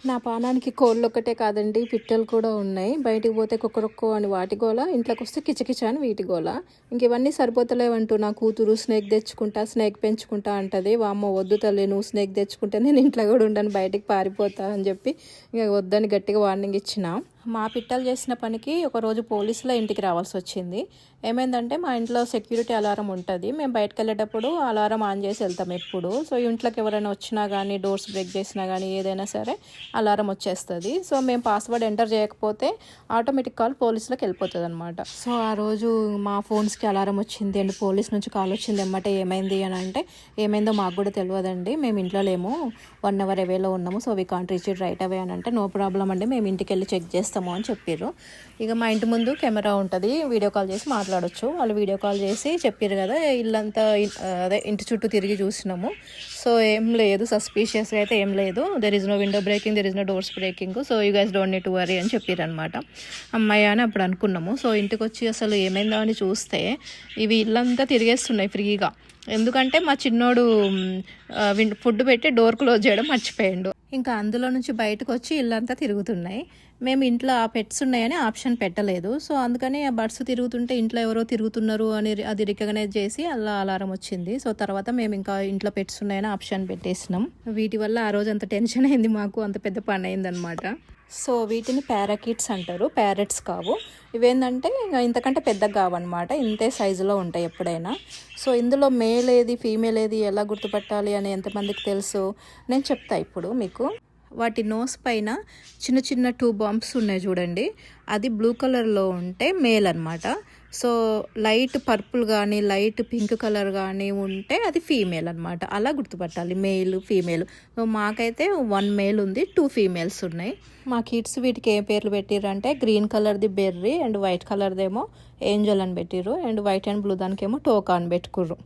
నా పానానికి కోళ్ళు ఒక్కటే కాదండి, పిట్టలు కూడా ఉన్నాయి. బయటికి పోతే కుక్కరొక్కో అని వాటి గోల, ఇంట్లోకి వస్తే కిచకిచ అని వీటి గోల. ఇంక ఇవన్నీ సరిపోతలేవంటూ నా కూతురు స్నేక్ తెచ్చుకుంటా, స్నేక్ పెంచుకుంటా అంటది. వామ్మో వద్దు తల్లి, నువ్వు స్నేక్ తెచ్చుకుంటే నేను ఇంట్లో కూడా ఉండను, బయటికి పారిపోతా అని చెప్పి ఇక వద్దని గట్టిగా వార్నింగ్ ఇచ్చిన. మా పిట్టలు చేసిన పనికి ఒకరోజు పోలీసుల ఇంటికి రావాల్సి వచ్చింది. ఏమైందంటే మా ఇంట్లో సెక్యూరిటీ అలారం ఉంటుంది. మేము బయటకు వెళ్ళేటప్పుడు అలారం ఆన్ చేసి వెళ్తాం ఎప్పుడు. సో ఇంట్లోకి ఎవరైనా వచ్చినా కానీ, డోర్స్ బ్రేక్ చేసినా కానీ ఏదైనా సరే అలారం వచ్చేస్తుంది. సో మేము పాస్వర్డ్ ఎంటర్ చేయకపోతే ఆటోమేటిక్ కాల్ పోలీసులకు వెళ్ళిపోతుంది అనమాట. సో ఆ రోజు మా ఫోన్స్కి అలారం వచ్చింది అండ్ పోలీస్ నుంచి కాల్ వచ్చింది. ఎమ్మటే ఏమైంది అని అంటే, ఏమైందో మాకు కూడా తెలియదండి, మేము ఇంట్లో లేము, 1 hour అవేలో ఉన్నాము, so we can't reach it right away అని అంటే, నో ప్రాబ్లం అండి, మేము ఇంటికి వెళ్ళి చెక్ చేస్తాము అని చెప్పారు. ఇక మా ఇంటి ముందు కెమెరా ఉంటుంది, వీడియో కాల్ చేసి మాట్లాడొచ్చు. వాళ్ళు వీడియో కాల్ చేసి చెప్పారు కదా, ఇల్లంతా అదే ఇంటి చుట్టూ తిరిగి చూసినాము. సో ఏం లేదు, సస్పీషియస్గా అయితే ఏం లేదు. There is no window breaking, there is no doors breaking, so you guys don't need to worry అని చెప్పారు అనమాట. అమ్మాయి అని అప్పుడు అనుకున్నాము. సో ఇంటికి వచ్చి అసలు ఏమైందో అని చూస్తే ఇవి ఇల్లంతా తిరిగేస్తున్నాయి ఫ్రీగా. ఎందుకంటే మా చిన్నోడు ఫుడ్ పెట్టి డోర్ క్లోజ్ చేయడం మర్చిపోయాడు. ఇంకా అందులో నుంచి బయటకు వచ్చి ఇల్లంతా తిరుగుతున్నాయి. మేము ఇంట్లో ఆ పెట్స్ ఉన్నాయని ఆప్షన్ పెట్టలేదు. సో అందుకని ఆ బర్డ్స్ తిరుగుతుంటే ఇంట్లో ఎవరో తిరుగుతున్నారు అని అది రికగ్నైజ్ చేసి అలా అలారం వచ్చింది. సో తర్వాత మేము ఇంకా ఇంట్లో పెట్స్ ఉన్నాయని ఆప్షన్ పెట్టేసినాం. వీటి వల్ల ఆ రోజు అంత టెన్షన్ అయింది మాకు, అంత పెద్ద పని అయిందనమాట. సో వీటిని ప్యారాకిట్స్ అంటారు, ప్యారెట్స్ కావు. ఇవేంటంటే ఇంకా ఇంతకంటే పెద్దగా కావన్నమాట, ఇంతే సైజులో ఉంటాయి ఎప్పుడైనా. సో ఇందులో మేల్ ఏది ఫీమేల్ ఏది ఎలా గుర్తుపట్టాలి అని ఎంతమందికి తెలుసు, నేను చెప్తా ఇప్పుడు మీకు. వాటి నోస్ పైన చిన్న చిన్న 2 bumps ఉన్నాయి చూడండి, అది బ్లూ కలర్లో ఉంటే మేల్ అనమాట. సో లైట్ పర్పుల్ కానీ లైట్ పింక్ కలర్ కానీ ఉంటే అది ఫీమేల్ అనమాట. అలా గుర్తుపట్టాలి, మేల్ ఫీమేల్. సో మాకైతే 1 మేల్ ఉంది, 2 ఫీమేల్స్ ఉన్నాయి. మా కిడ్స్ వీటికి ఏ పేర్లు పెట్టిర్రంటే, గ్రీన్ కలర్ది బెర్రీ అండ్ వైట్ కలర్దేమో ఏంజల్ అని పెట్టిర్రు, అండ్ వైట్ అండ్ బ్లూ దానికేమో టోకా అని పెట్టుకుర్రు.